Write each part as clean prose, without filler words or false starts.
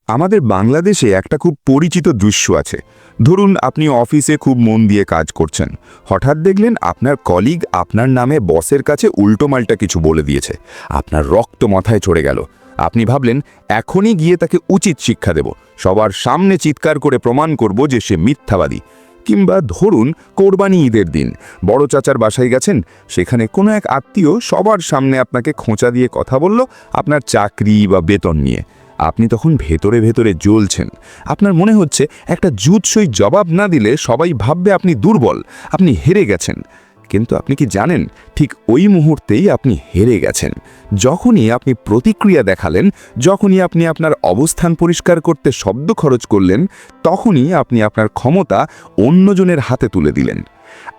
আমাদের বাংলাদেশে একটা খুব পরিচিত দৃশ্য আছে। ধরুন আপনি অফিসে খুব মন দিয়ে কাজ করছেন, হঠাৎ দেখলেন আপনার কলিগ আপনার নামে বসের কাছে উল্টোমাল্টা কিছু বলে দিয়েছে। আপনার রক্ত মাথায় চড়ে গেল। আপনি ভাবলেন এখনই গিয়ে তাকে উচিত শিক্ষা দেব, সবার সামনে চিৎকার করে প্রমাণ করব যে সে মিথ্যাবাদী। কিংবা ধরুন কোরবানি ঈদের দিন বড় চাচার বাসায় গেছেন, সেখানে কোনো এক আত্মীয় সবার সামনে আপনাকে খোঁচা দিয়ে কথা বলল আপনার চাকরি বা বেতন নিয়ে। আপনি তখন ভেতরে ভেতরে জ্বলছেন। আপনার মনে হচ্ছে একটা জুৎসই জবাব না দিলে সবাই ভাববে আপনি দুর্বল, আপনি হেরে গেছেন। কিন্তু আপনি কি জানেন, ঠিক ওই মুহূর্তেই আপনি হেরে গেছেন। যখনই আপনি প্রতিক্রিয়া দেখালেন, যখনই আপনি আপনার অবস্থান পরিষ্কার করতে শব্দ খরচ করলেন, তখনই আপনি আপনার ক্ষমতা অন্যজনের হাতে তুলে দিলেন।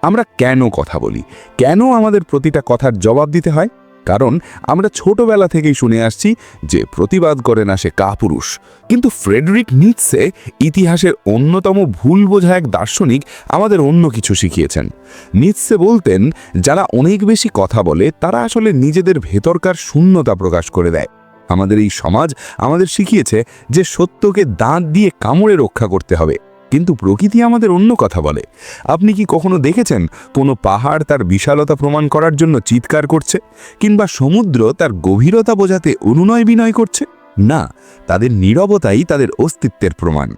আমরা কেন কথা বলি? কেন আমাদের প্রতিটা কথার জবাব দিতে হয়? কারণ আমরা ছোটবেলা থেকেই শুনে আসছি যে প্রতিবাদ করে না সে কাপুরুষ। কিন্তু ফ্রেডরিক নিৎসে, ইতিহাসের অন্যতম ভুল বোঝা এক দার্শনিক, আমাদের অন্য কিছু শিখিয়েছেন। নিৎসে বলতেন, যারা অনেক বেশি কথা বলে তারা আসলে নিজেদের ভেতরকার শূন্যতা প্রকাশ করে দেয়। আমাদের এই সমাজ আমাদের শিখিয়েছে যে সত্যকে দাঁত দিয়ে কামড়ে রক্ষা করতে হবে, কিন্তু প্রকৃতি আমাদের অন্য কথা বলে। আপনি কি কখনো দেখেছেন কোনো পাহাড় তার বিশালতা প্রমাণ করার জন্য চিৎকার করছে, কিংবা সমুদ্র তার গভীরতা বোঝাতে অনুনয় বিনয় করছে? না, তাদের নীরবতাই তাদের অস্তিত্বের প্রমাণ।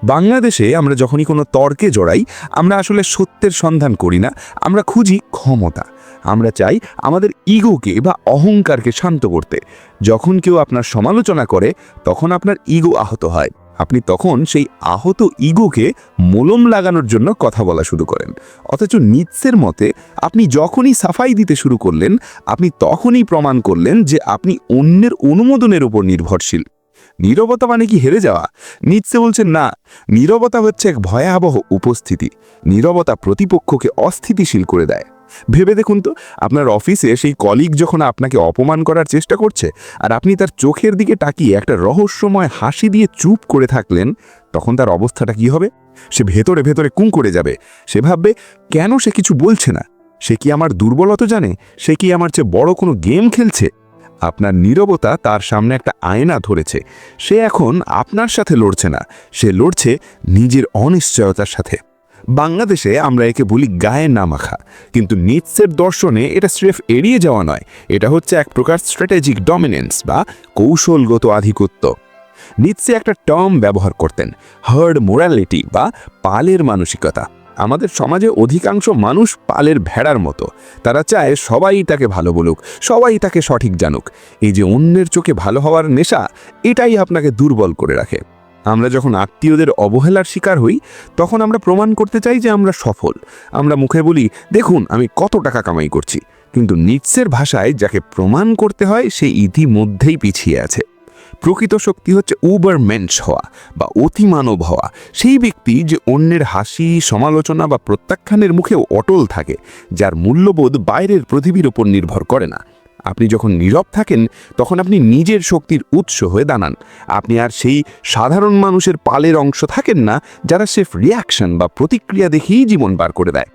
বাংলাদেশে আমরা যখনই কোনো তর্কে জড়াই, আমরা আসলে সত্যের সন্ধান করি না, আমরা খুঁজি ক্ষমতা। আমরা চাই আমাদের ইগোকে বা অহংকারকে শান্ত করতে। যখন কেউ আপনার সমালোচনা করে, তখন আপনার ইগো আহত হয়। আপনি তখন সেই আহত ইগোকে মলম লাগানোর জন্য কথা বলা শুরু করেন। অথচ নিৎসের মতে, আপনি যখনই সাফাই দিতে শুরু করলেন, আপনি তখনই প্রমাণ করলেন যে আপনি অন্যের অনুমোদনের উপর নির্ভরশীল। নীরবতা মানে কি হেরে যাওয়া? নিৎসে বলছেন না, নীরবতা হচ্ছে এক ভয়াবহ উপস্থিতি। নীরবতা প্রতিপক্ষকে অস্থিতিশীল করে দেয়। ভেবে দেখুন তো, আপনার অফিসে সেই কলিগ যখন আপনাকে অপমান করার চেষ্টা করছে, আর আপনি তার চোখের দিকে তাকিয়ে একটা রহস্যময় হাসি দিয়ে চুপ করে থাকলেন, তখন তার অবস্থাটা কি হবে? সে ভেতরে ভেতরে কুঁ করে যাবে। সে ভাববে, কেন সে কিছু বলছে না? সে কি আমার দুর্বলতা জানে? সে কি আমার চেয়ে বড় কোনো গেম খেলছে? আপনার নীরবতা তার সামনে একটা আয়না ধরেছে। সে এখন আপনার সাথে লড়ছে না, সে লড়ছে নিজের অনিশ্চয়তার সাথে। বাংলাদেশে আমরা একে বলি গায়ে না মাখা, কিন্তু নিৎসের দর্শনে এটা স্রেফ এড়িয়ে যাওয়া নয়, এটা হচ্ছে এক প্রকার স্ট্র্যাটেজিক ডমিনেন্স বা কৌশলগত আধিপত্য। নিৎসে একটা টার্ম ব্যবহার করতেন, হার্ড মোরালিটি বা পালের মানসিকতা। আমাদের সমাজে অধিকাংশ মানুষ পালের ভেড়ার মতো। তারা চায় সবাই তাকে ভালো বলুক, সবাই তাকে সঠিক জানুক। এই যে অন্যের চোখে ভালো হওয়ার নেশা, এটাই আপনাকে দুর্বল করে রাখে। আমরা যখন আত্মীয়দের অবহেলার শিকার হই, তখন আমরা প্রমাণ করতে চাই যে আমরা সফল। আমরা মুখে বলি, দেখুন আমি কত টাকা কামাই করছি। কিন্তু নিৎসের ভাষায় যাকে প্রমাণ করতে হয় সে ইতিমধ্যেই পিছিয়ে আছে। প্রকৃত শক্তি হচ্ছে উবার মেন্স হওয়া বা অতিমানব হওয়া। সেই ব্যক্তি যে অন্যের হাসি, সমালোচনা বা প্রত্যাখ্যানের মুখেও অটল থাকে, যার মূল্যবোধ বাইরের পৃথিবীর ওপর নির্ভর করে না। আপনি যখন নীরব থাকেন, তখন আপনি নিজের শক্তির উৎস হয়ে দাঁড়ান। আপনি আর সেই সাধারণ মানুষের পালের অংশ থাকেন না, যারা সেফ রিয়াকশন বা প্রতিক্রিয়া দেখেই জীবন পার করে দেয়।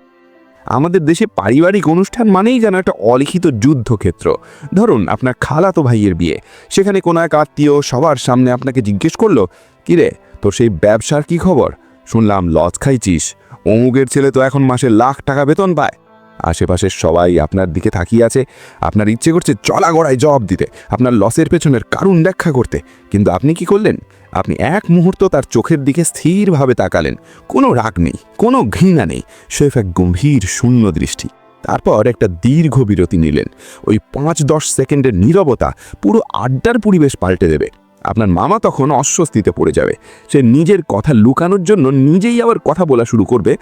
আমাদের দেশে পারিবারিক অনুষ্ঠান মানেই যেন একটা অলিখিত যুদ্ধক্ষেত্র। ধরুন আপনার খালাতো ভাইয়ের বিয়ে, সেখানে কোনো এক আত্মীয় সবার সামনে আপনাকে জিজ্ঞেস করলো, কিরে তোর সেই ব্যবসার কি খবর? শুনলাম লস খাইছিস, অমুকের ছেলে তো এখন মাসে লাখ টাকা বেতন পায়। আশেপাশের সবাই আপনার দিকে তাকিয়ে আছে। আপনার ইচ্ছে করছে চলা গড়ায় জবাব দিতে, আপনার লসের পেছনের কারণ ব্যাখ্যা করতে। কিন্তু আপনি কি করলেন? আপনি এক মুহূর্ত তার চোখের দিকে স্থিরভাবে তাকালেন। কোনো রাগ নেই, কোনো ঘৃণা নেই, স্রেফ এক গম্ভীর শূন্য দৃষ্টি। তারপর একটা দীর্ঘ বিরতি নিলেন। ওই 5-10 সেকেন্ডের নীরবতা পুরো আড্ডার পরিবেশ পাল্টে দেবে। আপনার মামা তখন অস্বস্তিতে পড়ে যাবে। সে নিজের কথা লুকানোর জন্য নিজেই আবার কথা বলা শুরু করবে,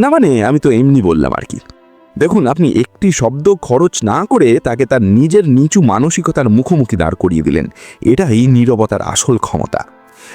না মানে আমি তো এমনি বললাম আর কি। দেখুন, আপনি একটি শব্দ খরচ না করে তাকে তার নিজের নিচু মানসিকতার মুখোমুখি দাঁড় করিয়ে দিলেন। এটাই নীরবতার আসল ক্ষমতা।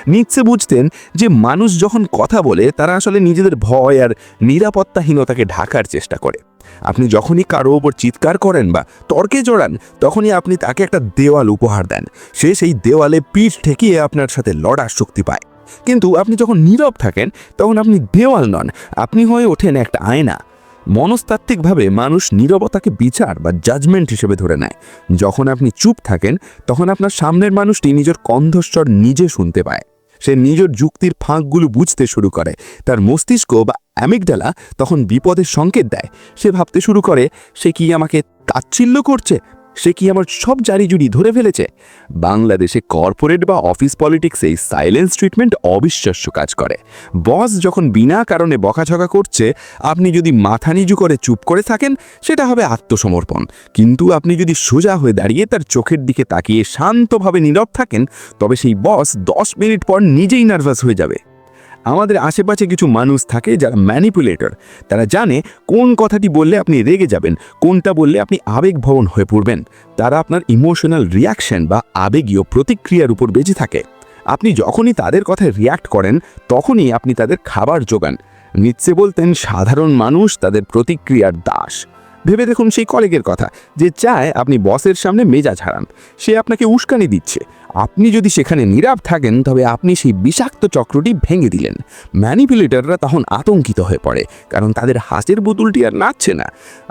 নিৎসে বুঝতেন যে মানুষ যখন কথা বলে তারা আসলে নিজেদের ভয় আর নিরাপত্তাহীনতাকে ঢাকার চেষ্টা করে। আপনি যখনই কারো ওপর চিৎকার করেন বা তর্কে জড়ান, তখনই আপনি তাকে একটা দেওয়াল উপহার দেন। সে সেই দেওয়ালে পিঠ ঠেকিয়ে আপনার সাথে লড়ার শক্তি পায়। কিন্তু আপনি যখন নীরব থাকেন, তখন আপনি দেওয়াল নন, আপনি হয়ে ওঠেন একটা আয়না। মনস্তাত্ত্বিকভাবে মানুষ নীরবতাকে বিচার বা জাজমেন্ট হিসেবে ধরে নেয়। যখন আপনি চুপ থাকেন, তখন আপনার সামনের মানুষটি নিজের কণ্ঠস্বর নিজে শুনতে পায়। সে নিজের যুক্তির ফাঁকগুলো বুঝতে শুরু করে। তার মস্তিষ্ক বা অ্যামিগডালা তখন বিপদের সংকেত দেয়। সে ভাবতে শুরু করে, সে কি আমাকে তাচ্ছিল্য করছে, সে কি আমার সব জারিজুরি ধরে ফেলেছে। বাংলাদেশে কর্পোরেট বা অফিস পলিটিক্সে এই সাইলেন্স ট্রিটমেন্ট অবিশ্বাস্য কাজ করে। বস যখন বিনা কারণে বকাঝকা করছে, আপনি যদি মাথা নিচু করে চুপ করে থাকেন, সেটা হবে আত্মসমর্পণ। কিন্তু আপনি যদি সোজা হয়ে দাঁড়িয়ে তার চোখের দিকে তাকিয়ে শান্তভাবে নীরব থাকেন, তবে সেই বস 10 মিনিট পর নিজেই নার্ভাস হয়ে যাবে। আমাদের আশেপাশে কিছু মানুষ থাকে যারা ম্যানিপুলেটর। তারা জানে কোন কথাটি বললে আপনি রেগে যাবেন, কোনটা বললে আপনি আবেগভবন হয়ে পড়বেন। তারা আপনার ইমোশনাল রিয়াকশন বা আবেগীয় প্রতিক্রিয়ার উপর বেঁচে থাকে। আপনি যখনই তাদের কথায় রিয়াক্ট করেন, তখনই আপনি তাদের খাবার জোগান। নিচ্ছে বলতেন, সাধারণ মানুষ তাদের প্রতিক্রিয়ার দাস। ভেবে দেখুন সেই কলিগের কথা যে চায় আপনি বসের সামনে মেজাজ হারান। সে আপনাকে উস্কানি দিচ্ছে। আপনি যদি সেখানে নীরব থাকেন, তবে আপনি সেই বিষাক্ত চক্রটি ভেঙে দিলেন। ম্যানিপুলেটররা তখন আতঙ্কিত হয়ে পড়ে, কারণ তাদের হাসির পুতুলটি আর নাচছে না।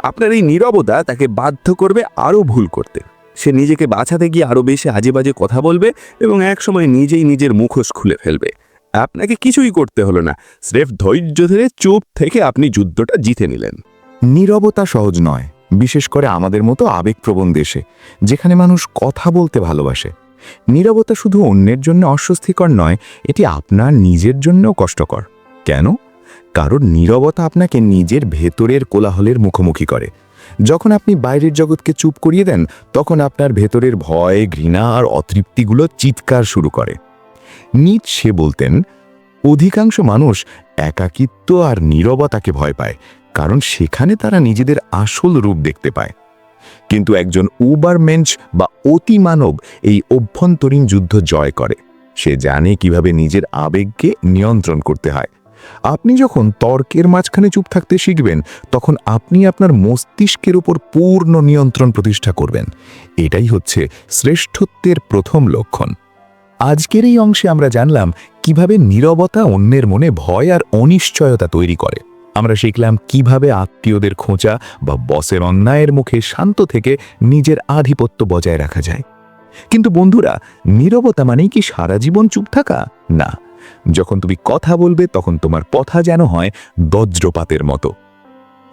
আপনার এই নীরবতা তাকে বাধ্য করবে আরও ভুল করতে। সে নিজেকে বাঁচাতে গিয়ে আরও বেশি আজে বাজে কথা বলবে এবং একসময় নিজেই নিজের মুখোশ খুলে ফেলবে। আপনাকে কিছুই করতে হলো না, স্রেফ ধৈর্য ধরে চুপ থেকে আপনি যুদ্ধটা জিতে নিলেন। নীরবতা সহজ নয়, বিশেষ করে আমাদের মতো আবেগপ্রবণ দেশে, যেখানে মানুষ কথা বলতে ভালোবাসে। নীরবতা শুধু অন্যের জন্য অস্বস্তিকর নয়, এটি আপনার নিজের জন্যও কষ্টকর। কেন? কারণ নীরবতা আপনাকে নিজের ভেতরের কোলাহলের মুখোমুখি করে। যখন আপনি বাইরের জগৎকে চুপ করিয়ে দেন, তখন আপনার ভেতরের ভয়, ঘৃণা আর অতৃপ্তিগুলো চিৎকার শুরু করে। নিৎসে বলতেন, অধিকাংশ মানুষ একাকিত্ব আর নীরবতাকে ভয় পায়, কারণ সেখানে তারা নিজেদের আসল রূপ দেখতে পায়। কিন্তু একজন উবারমেন্স বা অতিমানব এই অভ্যন্তরীণ যুদ্ধ জয় করে। সে জানে কিভাবে নিজের আবেগকে নিয়ন্ত্রণ করতে হয়। আপনি যখন তর্কের মাঝখানে চুপ থাকতে শিখবেন, তখন আপনি আপনার মস্তিষ্কের উপর পূর্ণ নিয়ন্ত্রণ প্রতিষ্ঠা করবেন। এটাই হচ্ছে শ্রেষ্ঠত্বের প্রথম লক্ষণ। আজকের এই অংশে আমরা জানলাম কিভাবে নীরবতা অন্যের মনে ভয় আর অনিশ্চয়তা তৈরি করে। আমরা শিখলাম কিভাবে আত্মীয়দের খোঁচা বা বসের অন্যায়ের মুখে শান্ত থেকে নিজের আধিপত্য বজায় রাখা যায়। কিন্তু বন্ধুরা, নীরবতা মানেই কি সারা জীবন চুপ থাকা? না। যখন তুমি কথা বলবে, তখন তোমার কথা যেন হয় বজ্রপাতের মতো।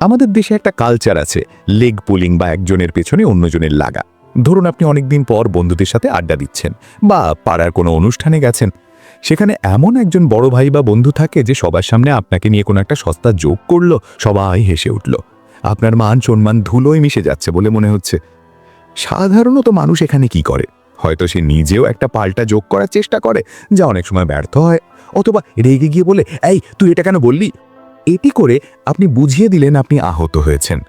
আমাদের দেশে একটা কালচার আছে, লেগ পুলিং বা একজনের পেছনে অন্যজনের লাগা। ধরুন আপনি অনেকদিন পর বন্ধুদের সাথে আড্ডা দিচ্ছেন বা পাড়ার কোনো অনুষ্ঠানে গেছেন। সেখানে এমন একজন বড় ভাই বা বন্ধু থাকে যে সবার সামনে আপনাকে নিয়ে কোনো একটা সস্তা জোক করলো, সবাই হেসে উঠল। আপনার মান সম্মান ধুলোয় মিশে যাচ্ছে বলে মনে হচ্ছে। সাধারণত মানুষ এখানে কি করে? হয়তো সে নিজেও একটা পাল্টা যোগ করার চেষ্টা করে, যা অনেক সময় ব্যর্থ হয়, অথবা রেগে গিয়ে বলে, এই তুই এটা কেন বললি? এটি করে আপনি বুঝিয়ে দিলেন আপনি আহত হয়েছেন।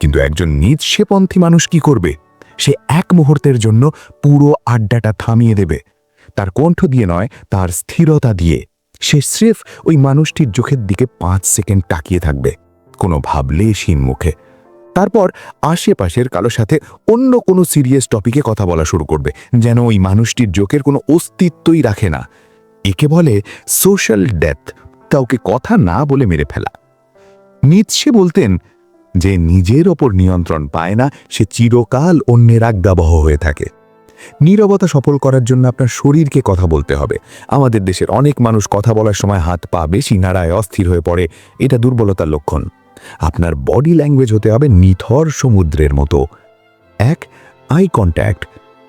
কিন্তু একজন নিঃস্বেপন্থী মানুষ কি করবে? সে এক মুহূর্তের জন্য পুরো আড্ডাটা থামিয়ে দেবে। তার কণ্ঠ দিয়ে নয়, তার স্থিরতা দিয়ে। সে স্রেফ ওই মানুষটির চোখের দিকে 5 সেকেন্ড তাকিয়ে থাকবে, কোনো ভাবলেশহীন মুখে। তারপর আশেপাশের কারোর সাথে অন্য কোনো সিরিয়াস টপিকে কথা বলা শুরু করবে, যেন ওই মানুষটির জোকের কোনো অস্তিত্বই রাখে না। একে বলে সোশ্যাল ডেথ, কাউকে কথা না বলে মেরে ফেলা। নিৎসে বলতেন, যে নিজের ওপর নিয়ন্ত্রণ পায় না, সে চিরকাল অন্যের আজ্ঞাবহ হয়ে থাকে। নীরবতা সফল করার জন্য আপনার শরীরকে কথা বলতে হবে। আমাদের দেশের অনেক মানুষ কথা বলার সময় হাত পা বেশি নাড়ায়, অস্থির হয়ে পড়ে। এটা দুর্বলতার লক্ষণ। আপনার বডি ল্যাঙ্গুয়েজ হতে হবে নিথর সমুদ্রের মতো। 1. Eye contact.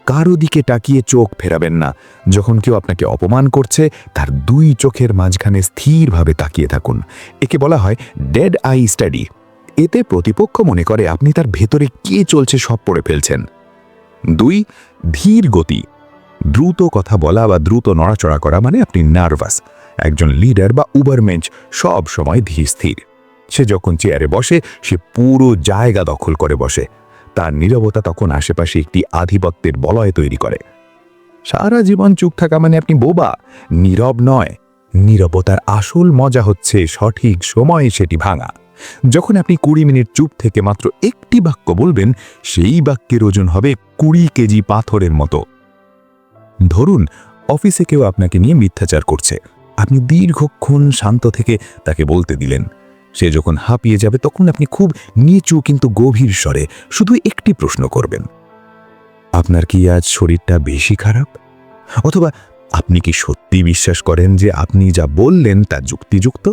কারো দিকে তাকিয়ে চোখ ফেরাবেন না। যখন কেউ আপনাকে অপমান করছে, তার 2 চোখের মাঝখানে স্থিরভাবে তাকিয়ে থাকুন। একে বলা হয় ডেড আই স্টাডি। এতে প্রতিপক্ষ মনে করে আপনি তার ভেতরে কে চলছে সব পড়ে ফেলছেন। 2. ধীর গতি। দ্রুত কথা বলা বা দ্রুত নড়াচড়া করা মানে আপনি নার্ভাস। একজন লিডার বা উবারমেন্স সব সময় ধীর স্থির। সে যখন চেয়ারে বসে, সে পুরো জায়গা দখল করে বসে। তার নীরবতা তখন আশেপাশে একটি আধিপত্যের বলয় তৈরি করে। সারা জীবন চুপ থাকা মানে আপনি বোবা, নীরব নয়। নীরবতার আসল মজা হচ্ছে সঠিক সময়ে সেটি ভাঙা। যখন আপনি 20 মিনিট চুপ থেকে মাত্র একটি বাক্য বলবেন, সেই বাক্যের ওজন হবে 20 কেজি পাথরের মতো। ধরুন অফিসে কেউ আপনাকে নিয়ে মিথ্যাচার করছে। আপনি দীর্ঘক্ষণ শান্ত থেকে তাকে বলতে দিলেন। সে যখন হাঁপিয়ে যাবে, তখন আপনি খুব নিচু কিন্তু গভীর স্বরে শুধু একটি প্রশ্ন করবেন, আপনার কি আজ শরীরটা বেশি খারাপ? অথবা আপনি কি সত্যি বিশ্বাস করেন যে আপনি যা বললেন তা যুক্তিযুক্ত?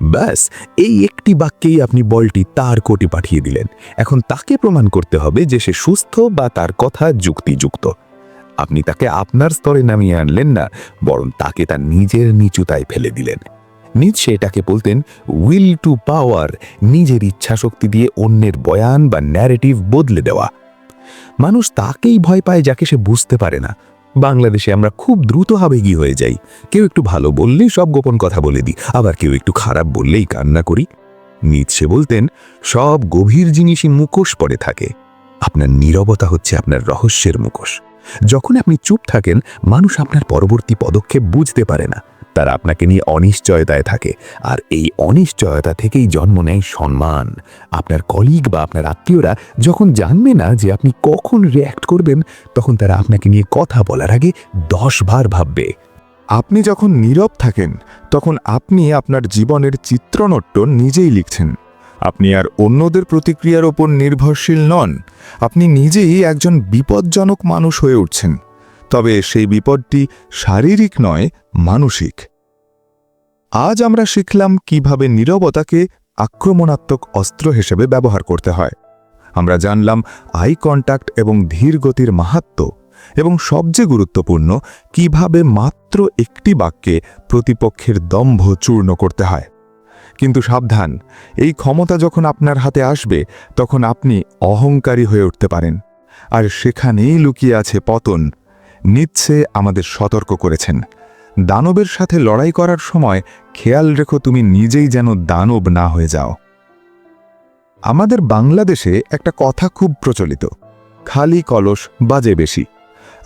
ব্যাস, এই একটি বাক্যেই আপনি বলটি তার কোর্টে পাঠিয়ে দিলেন। এখন তাকে প্রমাণ করতে হবে যে সে সুস্থ বা তার কথা যুক্তিযুক্ত। আপনি তাকে আপনার স্তরে নামিয়ে আনলেন না, বরং তাকে তার নিজের নিচুতায় ফেলে দিলেন। নিচে এটাকে বলতেন উইল টু পাওয়ার, নিজের ইচ্ছা শক্তি দিয়ে অন্যের বয়ান বা ন্যারেটিভ বদলে দেওয়া। মানুষ তাকেই ভয় পায় যাকে সে বুঝতে পারে না। বাংলাদেশে আমরা খুব দ্রুত আবেগী হয়ে যাই। কেউ একটু ভালো বললেই সব গোপন কথা বলে দিই, আবার কেউ একটু খারাপ বললেই কান্না করি। নিৎসে বলতেন সব গভীর জিনিসই মুখোশ পরে থাকে। আপনার নীরবতা হচ্ছে আপনার রহস্যের মুখোশ। যখন আপনি চুপ থাকেন, মানুষ আপনার পরবর্তী পদক্ষেপ বুঝতে পারে না। তারা আপনাকে নিয়ে অনিশ্চয়তায় থাকে, আর এই অনিশ্চয়তা থেকেই জন্ম নেয় সম্মান। আপনার কলিগ বা আপনার আত্মীয়রা যখন জানবে না যে আপনি কখন রিয়্যাক্ট করবেন, তখন তারা আপনাকে নিয়ে কথা বলার আগে 10 বার ভাববে। আপনি যখন নীরব থাকেন তখন আপনি আপনার জীবনের চিত্রনাট্য নিজেই লিখছেন। আপনি আর অন্যদের প্রতিক্রিয়ার ওপর নির্ভরশীল নন। আপনি নিজেই একজন বিপজ্জনক মানুষ হয়ে উঠছেন। তবে সেই বিপদটি শারীরিক নয়, মানসিক। আজ আমরা শিখলাম কিভাবে নীরবতাকে আক্রমণাত্মক অস্ত্র হিসেবে ব্যবহার করতে হয়। আমরা জানলাম আই কন্ট্যাক্ট এবং ধীর গতির মাহাত্ম্য, এবং সবচেয়ে গুরুত্বপূর্ণ কিভাবে মাত্র একটি বাক্যে প্রতিপক্ষের দম্ভ চূর্ণ করতে হয়। কিন্তু সাবধান, এই ক্ষমতা যখন আপনার হাতে আসবে তখন আপনি অহংকারী হয়ে উঠতে পারেন, আর সেখানেই লুকিয়ে আছে পতন। নিৎসে আমাদের সতর্ক করেছেন, দানবের সাথে লড়াই করার সময় খেয়াল রেখো তুমি নিজেই যেন দানব না হয়ে যাও। আমাদের বাংলাদেশে একটা কথা খুব প্রচলিত, খালি কলস বাজে বেশি।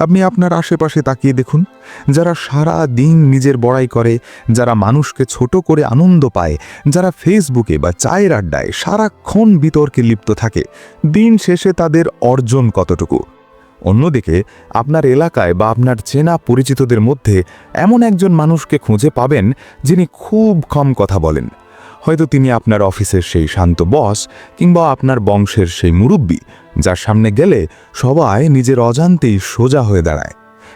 আপনি আপনার আশেপাশে তাকিয়ে দেখুন, যারা সারা দিন নিজের বড়াই করে, যারা মানুষকে ছোট করে আনন্দ পায়, যারা ফেসবুকে বা চায়ের আড্ডায় সারাক্ষণ বিতর্কে লিপ্ত থাকে, দিন শেষে তাদের অর্জন কতটুকু? অন্যদিকে আপনার এলাকায় বা আপনার চেনা পরিচিতদের মধ্যে এমন একজন মানুষকে খুঁজে পাবেন যিনি খুব কম কথা বলেন। হয়তো তিনি আপনার অফিসের সেই শান্ত বস, কিংবা আপনার বংশের সেই মুরব্বী, যার সামনে গেলে সবাই নিজের অজান্তেই সোজা হয়ে দাঁড়ায়।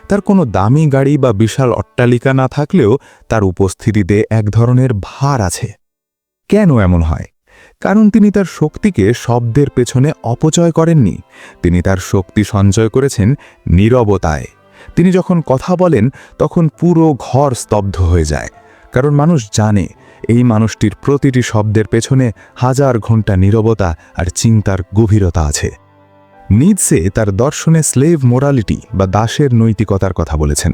তার কোনো দামি গাড়ি বা বিশাল অট্টালিকা না থাকলেও তার উপস্থিতিতে এক ধরনের ভার আছে। কেন এমন হয়? কারণ তিনি তার শক্তিকে শব্দের পেছনে অপচয় করেননি। তিনি তার শক্তি সঞ্চয় করেছেন নীরবতায়। তিনি যখন কথা বলেন তখন পুরো ঘর স্তব্ধ হয়ে যায়, কারণ মানুষ জানে এই মানুষটির প্রতিটি শব্দের পেছনে হাজার ঘন্টা নীরবতা আর চিন্তার গভীরতা আছে। নিৎসে তার দর্শনে স্লেভ মোরালিটি বা দাসের নৈতিকতার কথা বলেছেন।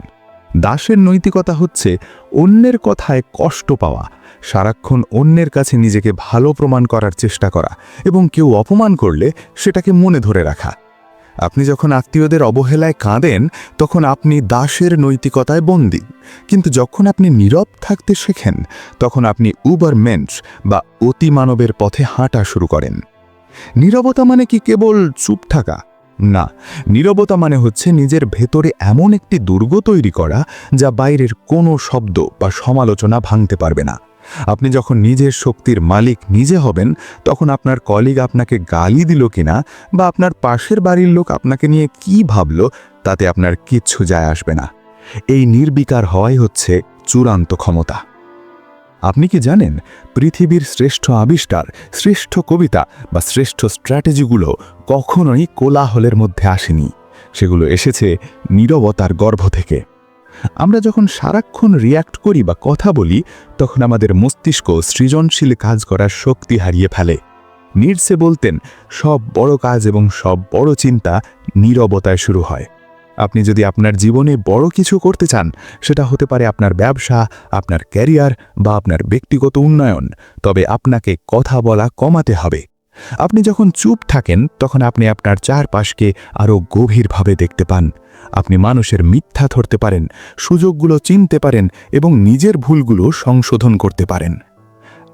দাসের নৈতিকতা হচ্ছে অন্যের কথায় কষ্ট পাওয়া, সারাক্ষণ অন্যের কাছে নিজেকে ভালো প্রমাণ করার চেষ্টা করা, এবং কেউ অপমান করলে সেটাকে মনে ধরে রাখা। আপনি যখন আত্মীয়দের অবহেলায় কাঁদেন তখন আপনি দাসের নৈতিকতায় বন্দী, কিন্তু যখন আপনি নীরব থাকতে শেখেন তখন আপনি উবারমেন্স বা অতিমানবের পথে হাঁটা শুরু করেন। নীরবতা মানে কি কেবল চুপ থাকা? না, নীরবতা মানে হচ্ছে নিজের ভেতরে এমন একটি দুর্গ তৈরি করা যা বাইরের কোনো শব্দ বা সমালোচনা ভাঙতে পারবে না। আপনি যখন নিজের শক্তির মালিক নিজে হবেন, তখন আপনার কলিগ আপনাকে গালি দিল কিনা বা আপনার পাশের বাড়ির লোক আপনাকে নিয়ে কি ভাবল তাতে আপনার কিচ্ছু যায় আসবে না। এই নির্বিকার হওয়াই হচ্ছে চূড়ান্ত ক্ষমতা। আপনি কি জানেন, পৃথিবীর শ্রেষ্ঠ আবিষ্কার, শ্রেষ্ঠ কবিতা বা শ্রেষ্ঠ স্ট্র্যাটেজিগুলো কখনোই কোলাহলের মধ্যে আসেনি। সেগুলো এসেছে নীরবতার গর্ভ থেকে। আমরা যখন সারাক্ষণ রিয়্যাক্ট করি বা কথা বলি, তখন আমাদের মস্তিষ্ক সৃজনশীল কাজ করার শক্তি হারিয়ে ফেলে। নিটসে বলতেন, সব বড় কাজ এবং সব বড় চিন্তা নীরবতায় শুরু হয়। আপনি যদি আপনার জীবনে বড় কিছু করতে চান, সেটা হতে পারে আপনার ব্যবসা, আপনার ক্যারিয়ার বা আপনার ব্যক্তিগত উন্নয়ন, তবে আপনাকে কথা বলা কমাতে হবে। আপনি যখন চুপ থাকেন তখন আপনি আপনার চারপাশকে আরও গভীরভাবে দেখতে পান। আপনি মানুষের মিথ্যা ধরতে পারেন, সুযোগগুলো চিনতে পারেন এবং নিজের ভুলগুলো সংশোধন করতে পারেন।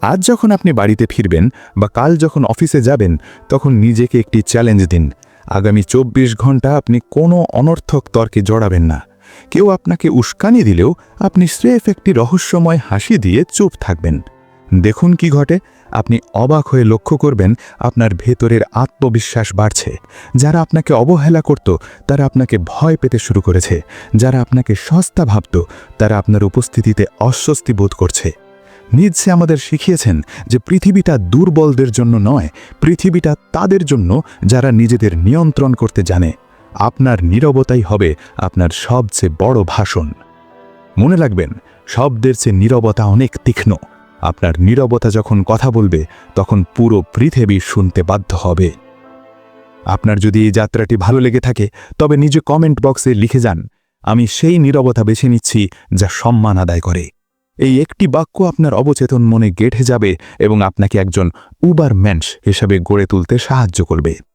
আজ যখন আপনি বাড়িতে ফিরবেন বা কাল যখন অফিসে যাবেন, তখন নিজেকে একটি চ্যালেঞ্জ দিন। আগামী 24 ঘন্টা আপনি কোনো অনর্থক তর্কে জড়াবেন না। কেউ আপনাকে উস্কানি দিলেও আপনি স্রেফ একটি রহস্যময় হাসি দিয়ে চুপ থাকবেন। দেখুন কি ঘটে। আপনি অবাক হয়ে লক্ষ্য করবেন আপনার ভেতরের আত্মবিশ্বাস বাড়ছে। যারা আপনাকে অবহেলা করত তারা আপনাকে ভয় পেতে শুরু করেছে। যারা আপনাকে সস্তা ভাবত তারা আপনার উপস্থিতিতে অস্বস্তি বোধ করছে। নিৎসে আমাদের শিখিয়েছেন যে পৃথিবীটা দুর্বলদের জন্য নয়, পৃথিবীটা তাদের জন্য যারা নিজেদের নিয়ন্ত্রণ করতে জানে। আপনার নীরবতাই হবে আপনার সবচেয়ে বড় ভাষণ। মনে রাখবেন, শব্দের চেয়ে নীরবতা অনেক তীক্ষ্ণ। আপনার নীরবতা যখন কথা বলবে তখন পুরো পৃথিবী শুনতে বাধ্য হবে। আপনার যদি এই যাত্রাটি ভালো লেগে থাকে তবে নিজে কমেন্ট বক্সে লিখে যান, আমি সেই নীরবতা বেছে নিচ্ছি যা সম্মান আদায় করে। এই একটি বাক্য আপনার অবচেতন মনে গেঁথে যাবে এবং আপনাকে একজন উবার ম্যানস হিসাবে গড়ে তুলতে সাহায্য করবে।